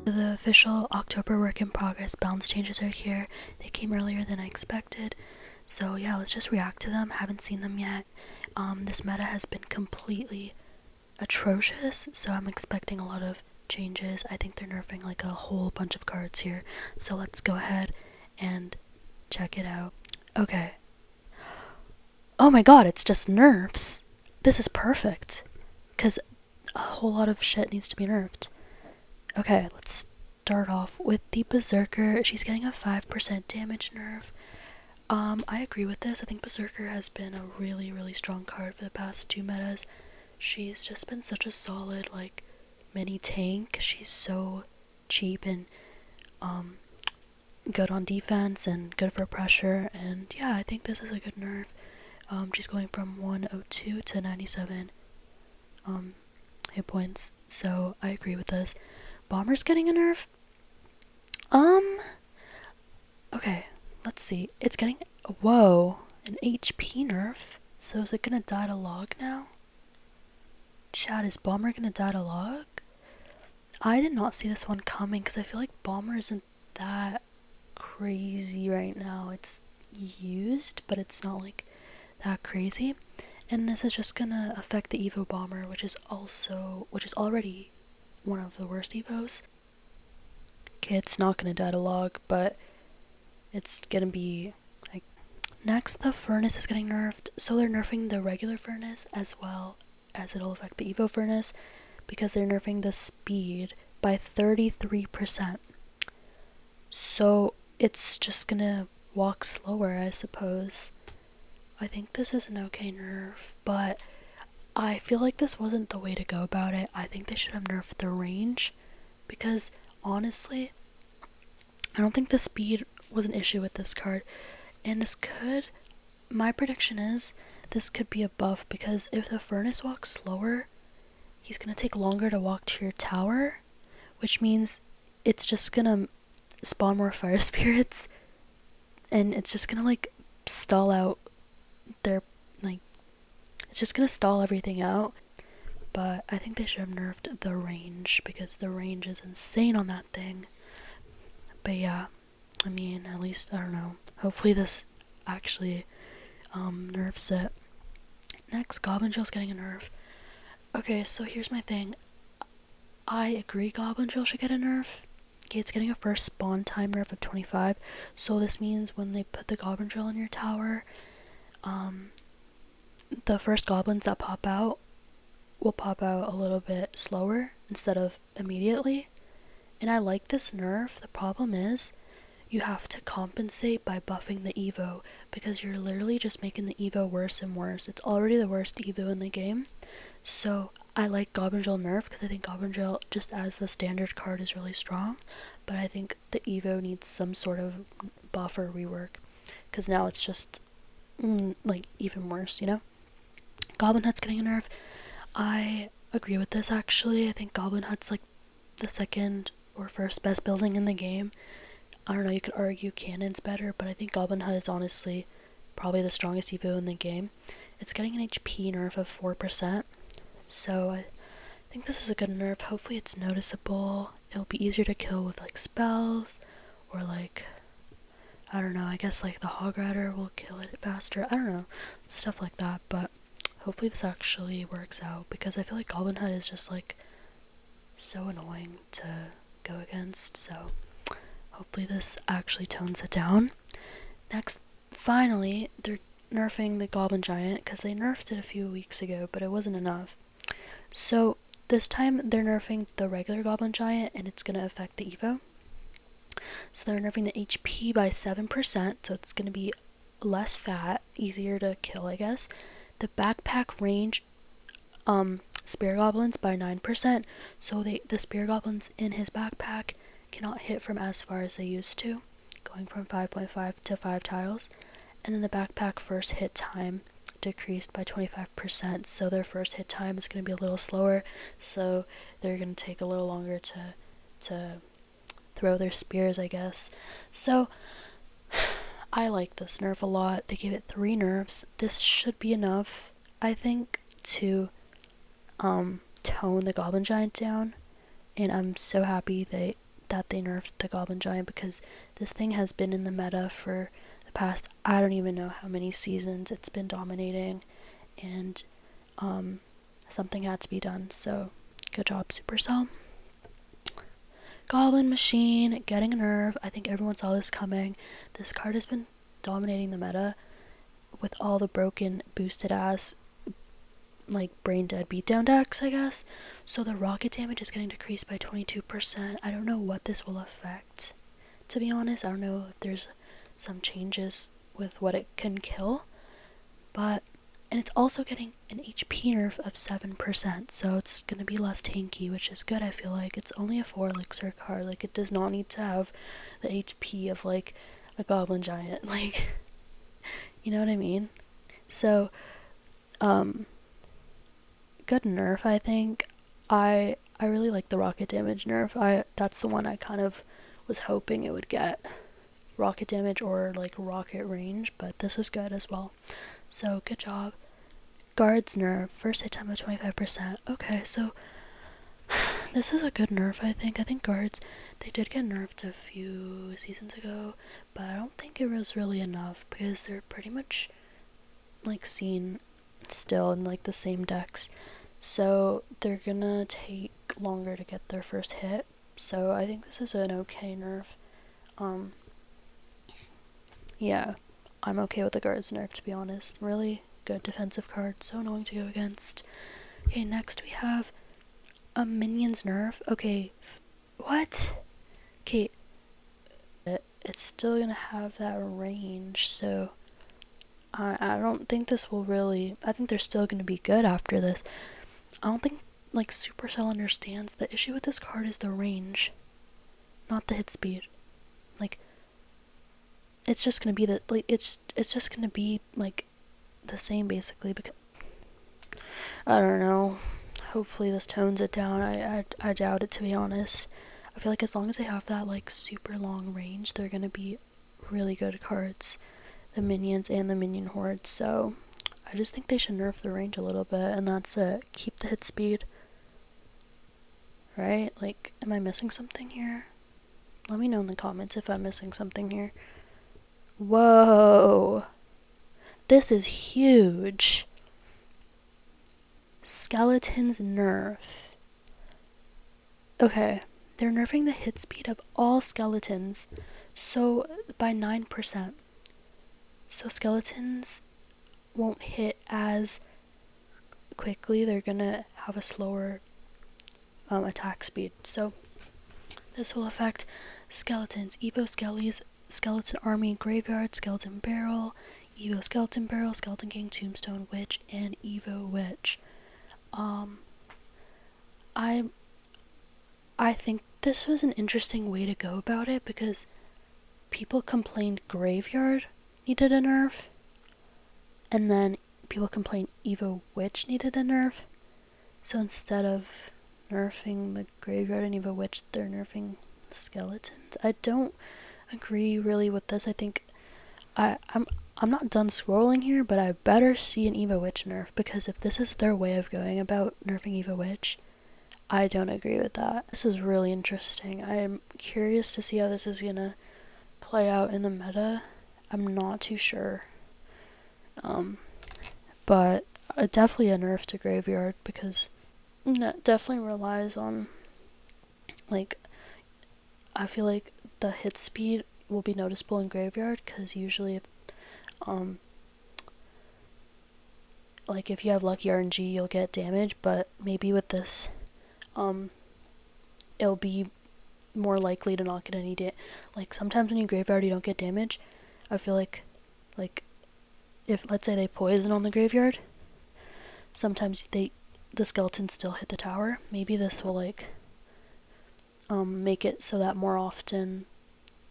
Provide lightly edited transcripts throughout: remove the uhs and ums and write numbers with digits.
The official October work in progress balance changes are here. They came earlier than I expected. So yeah, let's just react to them. Haven't seen them yet. This meta has been completely atrocious, so I'm expecting a lot of changes. I think they're nerfing like a whole bunch of cards here. So let's go ahead and check it out. Okay. Oh my god, it's just nerfs. This is perfect. Because a whole lot of shit needs to be nerfed. Okay, let's start off with the Berserker. She's getting a 5% damage nerf. I agree with this. I think Berserker has been a really, really strong card for the past 2 metas. She's just been such a solid, like, mini tank. She's so cheap and, good on defense and good for pressure. And yeah, I think this is a good nerf. She's going from 102 to 97, hit points. So I agree with this. Bomber's getting a nerf. Okay, let's see. It's getting, whoa, an HP nerf. So is it gonna die to log now? Chat, is Bomber gonna die to log? I did not see this one coming because I feel like Bomber isn't that crazy right now. It's used, but it's not like that crazy. And this is just gonna affect the Evo Bomber, which is already one of the worst Evos. Okay, it's not gonna die to log, but it's gonna be like. Next, the Furnace is getting nerfed, so they're nerfing the regular Furnace as well as it'll affect the Evo Furnace because they're nerfing the speed by 33%. So it's just gonna walk slower, I suppose. I think this is an okay nerf, but I feel like this wasn't the way to go about it. I think they should have nerfed the range because honestly, I don't think the speed was an issue with this card. And this could, my prediction is, this could be a buff because if the Furnace walks slower, he's gonna take longer to walk to your tower, which means it's just gonna spawn more fire spirits and it's just gonna like stall out their, like, it's just gonna stall everything out. But I think they should have nerfed the range because the range is insane on that thing. But yeah, I mean, at least, I don't know, hopefully this actually nerfs it. Next, Goblin Drill's getting a nerf. Okay, so here's my thing. I agree Goblin Drill should get a nerf. Okay, it's getting a first spawn time nerf of 25. So this means when they put the Goblin Drill in your tower, the first goblins that pop out will pop out a little bit slower instead of immediately. And I like this nerf. The problem is you have to compensate by buffing the Evo because you're literally just making the Evo worse and worse. It's already the worst Evo in the game. So I like Goblin Drill nerf because I think Goblin Drill just as the standard card is really strong, but I think the Evo needs some sort of buff or rework because now it's just like even worse, you know? Goblin Hut's getting a nerf. I agree with this actually. I think Goblin Hut's like the second or first best building in the game. I don't know, you could argue Cannon's better, but I think Goblin Hut is honestly probably the strongest Evo in the game. It's getting an HP nerf of 4%, so I think this is a good nerf. Hopefully it's noticeable. It'll be easier to kill with like spells, or like, I don't know, I guess like the Hog Rider will kill it faster. I don't know, stuff like that, but hopefully this actually works out because I feel like Goblin Hut is just like so annoying to go against, so hopefully this actually tones it down. Next, finally, they're nerfing the Goblin Giant because they nerfed it a few weeks ago, but it wasn't enough. So this time they're nerfing the regular Goblin Giant and it's going to affect the Evo. So they're nerfing the HP by 7%, so it's going to be less fat, easier to kill, I guess. The backpack range Spear Goblins by 9%, so the Spear Goblins in his backpack cannot hit from as far as they used to, going from 5.5 to 5 tiles. And then the backpack first hit time decreased by 25%, so their first hit time is going to be a little slower, so they're going to take a little longer to throw their spears, I guess. So I like this nerf a lot. They gave it 3 nerfs. This should be enough, I think, to tone the Goblin Giant down, and I'm so happy that they nerfed the Goblin Giant, because this thing has been in the meta for the past, I don't even know how many seasons. It's been dominating, and something had to be done. So good job, Supercell. Goblin Machine getting a nerf. I think everyone saw this coming. This card has been dominating the meta with all the broken boosted ass like brain dead beatdown decks, I guess. So the rocket damage is getting decreased by 22%. I don't know what this will affect, to be honest. I don't know if there's some changes with what it can kill, but, and it's also getting an HP nerf of 7%, so it's gonna be less tanky, which is good. I feel like it's only a 4 elixir card. Like, it does not need to have the HP of like a Goblin Giant, like, you know what I mean? So good nerf, I think. I really like the rocket damage nerf. That's the one I kind of was hoping it would get. Rocket damage or like rocket range, but this is good as well. So good job. Guards nerf, first hit time of 25%. Okay, so this is a good nerf, I think. I think guards, they did get nerfed a few seasons ago, but I don't think it was really enough, because they're pretty much like seen still in like the same decks, so they're gonna take longer to get their first hit. So I think this is an okay nerf. Yeah, I'm okay with the guards nerf, to be honest. Really good defensive card, so annoying to go against. Okay, next we have a minions nerf. Okay, what? Okay, it's still gonna have that range, so I don't think this will really, I think they're still going to be good after this. I don't think like Supercell understands the issue with this card is the range, not the hit speed. Like, it's just going to be the, like, it's just going to be like the same basically, because I don't know. Hopefully this tones it down. I doubt it, to be honest. I feel like as long as they have that like super long range, they're going to be really good cards. The minions and the minion horde, so I just think they should nerf the range a little bit, and that's it. Keep the hit speed. Right? Like, am I missing something here? Let me know in the comments if I'm missing something here. Whoa! This is huge! Skeletons nerf. Okay, they're nerfing the hit speed of all skeletons, so by 9%. So skeletons won't hit as quickly. They're gonna have a slower attack speed. So this will affect skeletons, Evo Skellies, Skeleton Army, Graveyard, Skeleton Barrel, Evo Skeleton Barrel, Skeleton King, Tombstone Witch, and Evo Witch. I think this was an interesting way to go about it, because people complained Graveyard needed a nerf, and then people complained Evo Witch needed a nerf. So instead of nerfing the Graveyard and Evo Witch, they're nerfing the skeletons. I don't agree really with this. I think I'm not done scrolling here, but I better see an Evo Witch nerf, because if this is their way of going about nerfing Evo Witch, I don't agree with that. This is really interesting. I'm curious to see how this is gonna play out in the meta. I'm not too sure. But definitely a nerf to Graveyard, because that definitely relies on, like, I feel like the hit speed will be noticeable in Graveyard, because usually if, like, if you have lucky RNG, you'll get damage, but maybe with this, it'll be more likely to not get any like, sometimes when you Graveyard you don't get damage. I feel like if, let's say, they poison on the Graveyard, sometimes the skeletons still hit the tower. Maybe this will like make it so that more often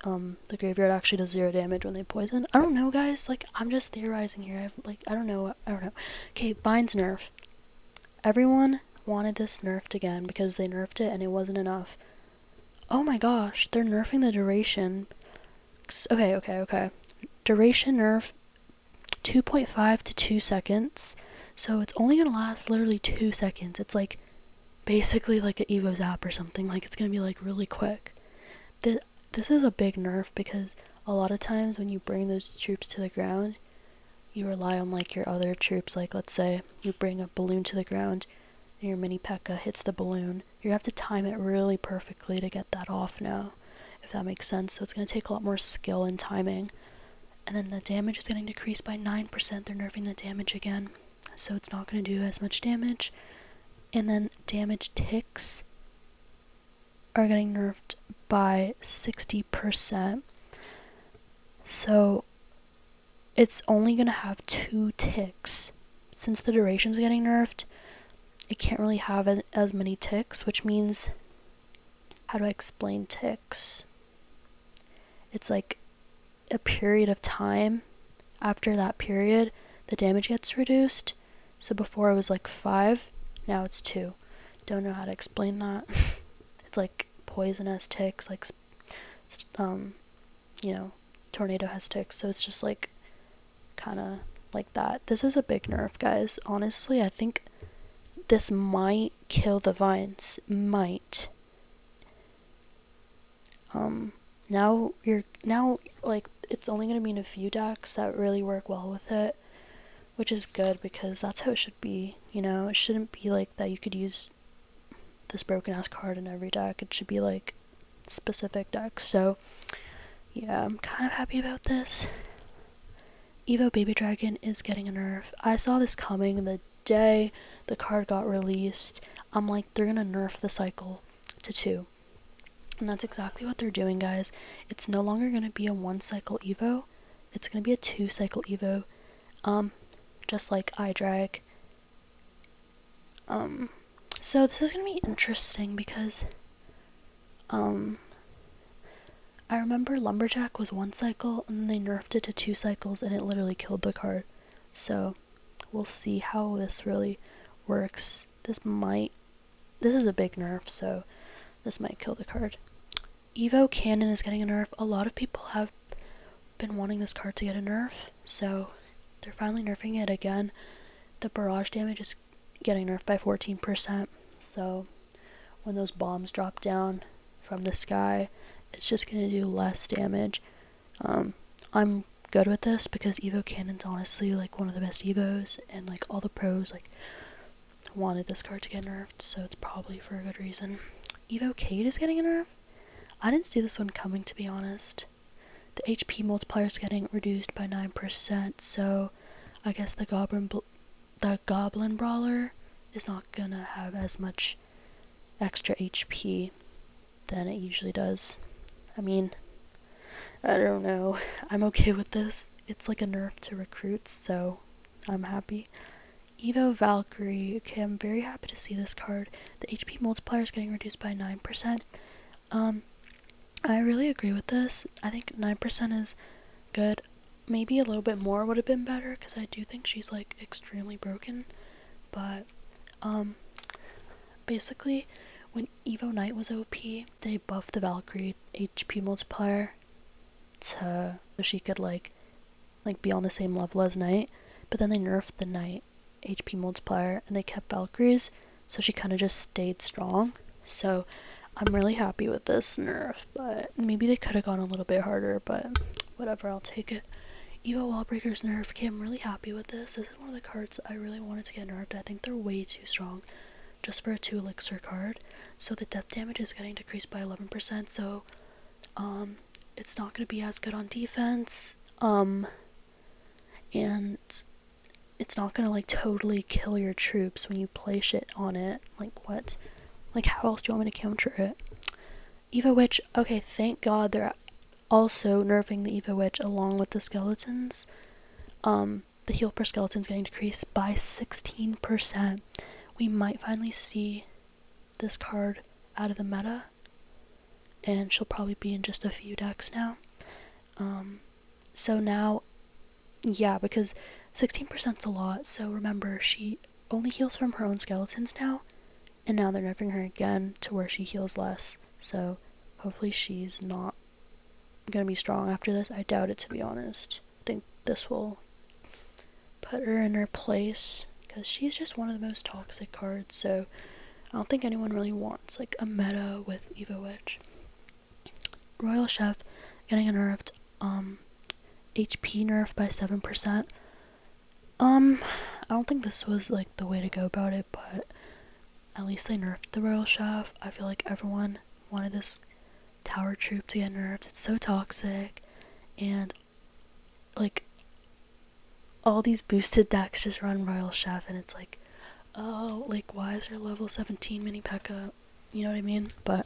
the Graveyard actually does 0 damage when they poison. I don't know, guys, like, I'm just theorizing here. I don't know. Okay, Bind's nerf. Everyone wanted this nerfed again because they nerfed it and it wasn't enough. Oh my gosh, they're nerfing the duration. Okay. Duration nerf 2.5 to 2 seconds. So it's only gonna last literally 2 seconds. It's like basically like an Evo Zap or something. Like, it's gonna be like really quick. this is a big nerf because a lot of times when you bring those troops to the ground, you rely on like your other troops. Like let's say you bring a balloon to the ground and your mini P.E.K.K.A. hits the balloon. You have to time it really perfectly to get that off now, if that makes sense. So it's going to take a lot more skill and timing. And then the damage is getting decreased by 9%. They're nerfing the damage again, so it's not going to do as much damage. And then damage ticks are getting nerfed by 60%. So it's only going to have 2 ticks. Since the duration's getting nerfed, it can't really have as many ticks, which means, how do I explain ticks? It's like a period of time. After that period, the damage gets reduced. So before it was like 5, now it's 2. Don't know how to explain that. It's like poisonous ticks, like tornado has ticks, so it's just like kind of like that. This is a big nerf, guys. Honestly, I think this might kill the vines. Might. Now like it's only gonna be in a few decks that really work well with it, which is good because that's how it should be. It shouldn't be like that you could use this broken ass card in every deck. It should be like specific decks. So yeah, I'm kind of happy about this. Evo Baby Dragon is getting a nerf. I saw this coming the day the card got released. I'm like, they're gonna nerf the cycle to 2. And that's exactly what they're doing, guys. It's no longer gonna be a 1 cycle Evo. It's gonna be a 2 cycle Evo. Just like iDrag. So this is gonna be interesting because I remember Lumberjack was 1 cycle and then they nerfed it to 2 cycles and it literally killed the card. So we'll see how this really works. This is a big nerf, so this might kill the card. Evo Cannon is getting a nerf. A lot of people have been wanting this card to get a nerf, so they're finally nerfing it again. The barrage damage is getting nerfed by 14%, so when those bombs drop down from the sky, it's just going to do less damage. I'm good with this because Evo Cannon's honestly like one of the best Evos, and like all the pros like wanted this card to get nerfed, so it's probably for a good reason. Evo Kate is getting a nerf. I didn't see this one coming, to be honest. The HP multiplier is getting reduced by 9%, so I guess the Goblin Brawler is not gonna have as much extra HP than it usually does. I mean, I don't know. I'm okay with this. It's like a nerf to recruits, so I'm happy. Evo Valkyrie. Okay, I'm very happy to see this card. The HP multiplier is getting reduced by 9%. I really agree with this. I think 9% is good. Maybe a little bit more would have been better because I do think she's like extremely broken. But basically, when Evo Knight was OP, they buffed the Valkyrie HP multiplier so she could like be on the same level as Knight. But then they nerfed the Knight HP multiplier and they kept Valkyries, so she kind of just stayed strong. So I'm really happy with this nerf, but maybe they could have gone a little bit harder, but whatever, I'll take it. Evo Wallbreaker's nerf. Okay, I'm really happy with this. This is one of the cards I really wanted to get nerfed. I think they're way too strong just for a 2 elixir card. So the death damage is getting decreased by 11%, so it's not going to be as good on defense, and it's not going to like totally kill your troops when you play shit on it. Like what? Like how else do you want me to counter it? Evo Witch. Okay, thank God they're also nerfing the Evo Witch along with the skeletons. The heal per skeleton is getting decreased by 16%. We might finally see this card out of the meta, and she'll probably be in just a few decks now. So now, yeah, because 16% is a lot, so remember, she only heals from her own skeletons now, and now they're nerfing her again to where she heals less, so hopefully she's not gonna be strong after this. I doubt it, to be honest. I think this will put her in her place, because she's just one of the most toxic cards, so I don't think anyone really wants like a meta with Evo Witch. Royal Chef getting a nerfed HP nerf by 7%. I don't think this was like the way to go about it, but at least they nerfed the Royal Chef. I feel like everyone wanted this tower troop to get nerfed. It's so toxic, and like all these boosted decks just run Royal Chef, and it's like, oh, like why is there level 17 mini P.E.K.K.A? You know what I mean? But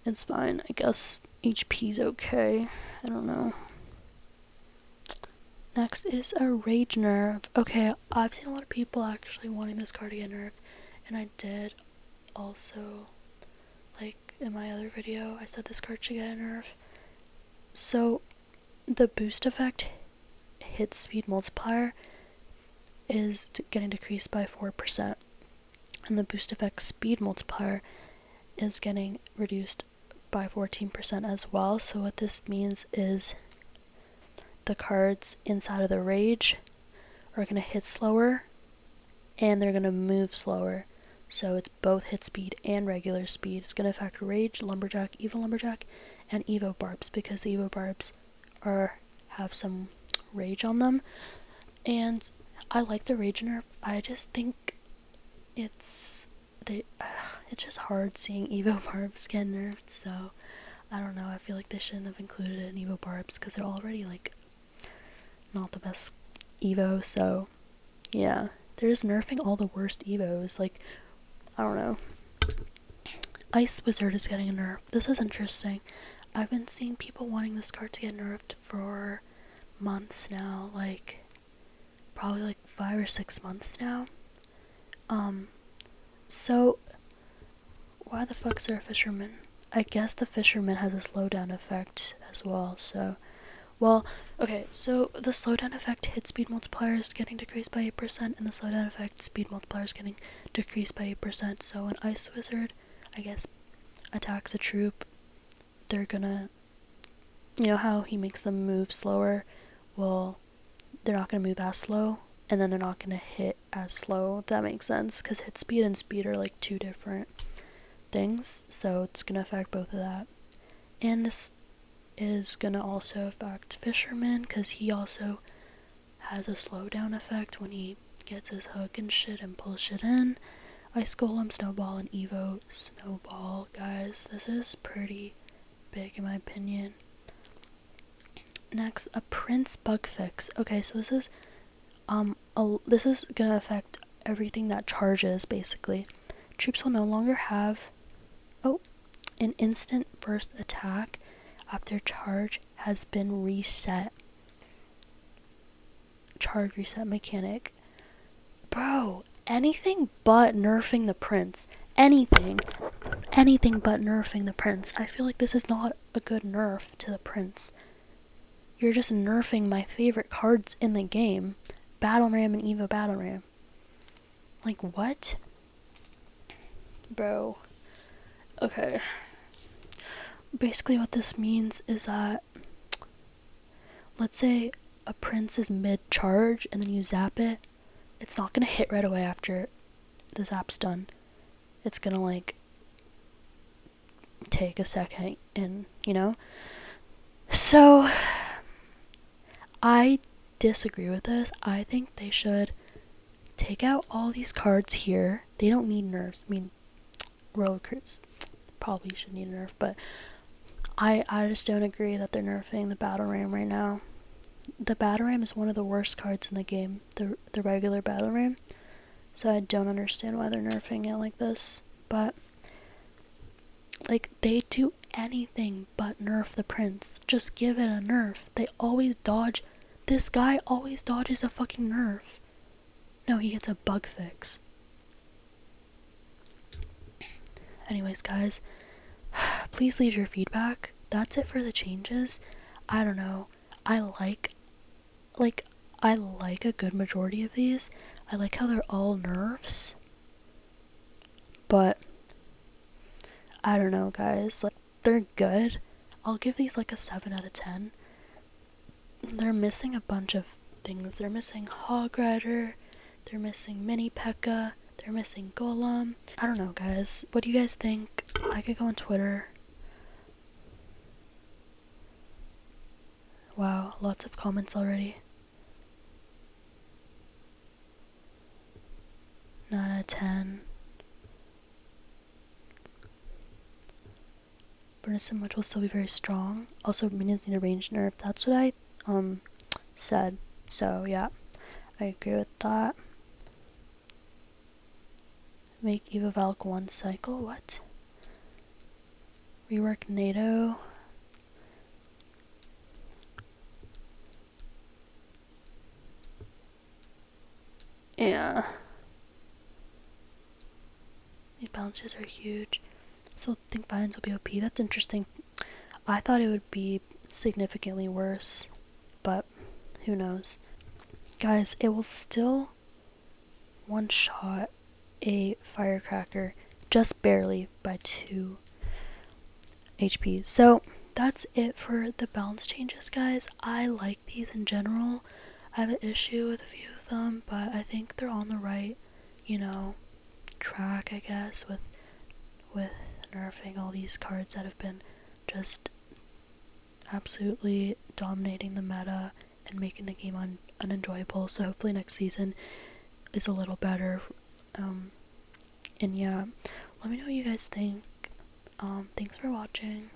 it's fine. I guess HP's okay. I don't know. Next is a Rage nerf. Okay, I've seen a lot of people actually wanting this card to get nerfed, and I did also, like in my other video, I said this card should get a nerf. So the boost effect hit speed multiplier is getting decreased by 4%, and the boost effect speed multiplier is getting reduced by 14% as well. So what this means is the cards inside of the Rage are going to hit slower, and they're going to move slower. So it's both hit speed and regular speed. It's going to affect Rage, Lumberjack, and Evo Barbs, because the Evo Barbs have some Rage on them. And I like the Rage nerf. I just think it's just hard seeing Evo Barbs get nerfed. So I don't know. I feel like they shouldn't have included it in Evo Barbs because they're already like not the best Evo. So yeah, they're just nerfing all the worst Evos. Like, I don't know. Ice Wizard is getting a nerf. This is interesting. I've been seeing people wanting this card to get nerfed for months now, like probably like 5 or 6 months now. So why the fuck is there a Fisherman? I guess the Fisherman has a slowdown effect as well. So, well, okay, so the slowdown effect hit speed multiplier is getting decreased by 8%, and the slowdown effect speed multiplier is getting decreased by 8%. So an Ice Wizard, I guess, attacks a troop, they're gonna, you know how he makes them move slower? Well, they're not gonna move as slow, and then they're not gonna hit as slow, if that makes sense, because hit speed and speed are like two different things, so it's gonna affect both of that. And this is gonna also affect Fisherman, because he also has a slowdown effect when he gets his hook and shit and pulls shit in. Ice Golem, Snowball, and Evo Snowball, guys. This is pretty big in my opinion. Next, a Prince bug fix. Okay, so this is this is gonna affect everything that charges, basically. Troops will no longer have an instant first attack after charge has been reset. Charge reset mechanic. Bro, anything but nerfing the Prince. Anything but nerfing the Prince. I feel like this is not a good nerf to the Prince. You're just nerfing my favorite cards in the game. Battle Ram and Evo Battle Ram. Like, what? Bro. Okay. Basically what this means is that, let's say a Prince is mid-charge and then you zap it, it's not gonna hit right away after the zap's done. It's gonna, like, take a second and, you know? So, I disagree with this. I think they should take out all these cards here. They don't need nerfs. I mean, Royal Recruits probably should need a nerf, but I just don't agree that they're nerfing the Battle Ram right now. The Battle Ram is one of the worst cards in the game, the regular Battle Ram. So I don't understand why they're nerfing it like this. But, like, they do anything but nerf the Prince. Just give it a nerf. They always dodge. This guy always dodges a fucking nerf. No, he gets a bug fix. Anyways, guys, please leave your feedback. That's it for the changes. I don't know. I like a good majority of these. I like how they're all nerfs. But I don't know, guys. Like, they're good. I'll give these like a 7 out of 10. They're missing a bunch of things. They're missing Hog Rider. They're missing Mini P.E.K.K.A. They're missing Golem. I don't know, guys. What do you guys think? I could go on Twitter. Wow, lots of comments already. 9 out of 10. Burnison, which will still be very strong. Also, minions need a range nerf. That's what I said. So yeah, I agree with that. Make Eva Valk 1 cycle. What? Rework NATO. Yeah. These balances are huge. So I think Vines will be OP. That's interesting. I thought it would be significantly worse, but who knows. Guys, it will still one-shot a firecracker just barely by 2 HP. So that's it for the balance changes, guys. I like these in general. I have an issue with a few of them, but I think they're on the right, track, I guess, with nerfing all these cards that have been just absolutely dominating the meta and making the game unenjoyable. So hopefully next season is a little better. And yeah, let me know what you guys think. Thanks for watching.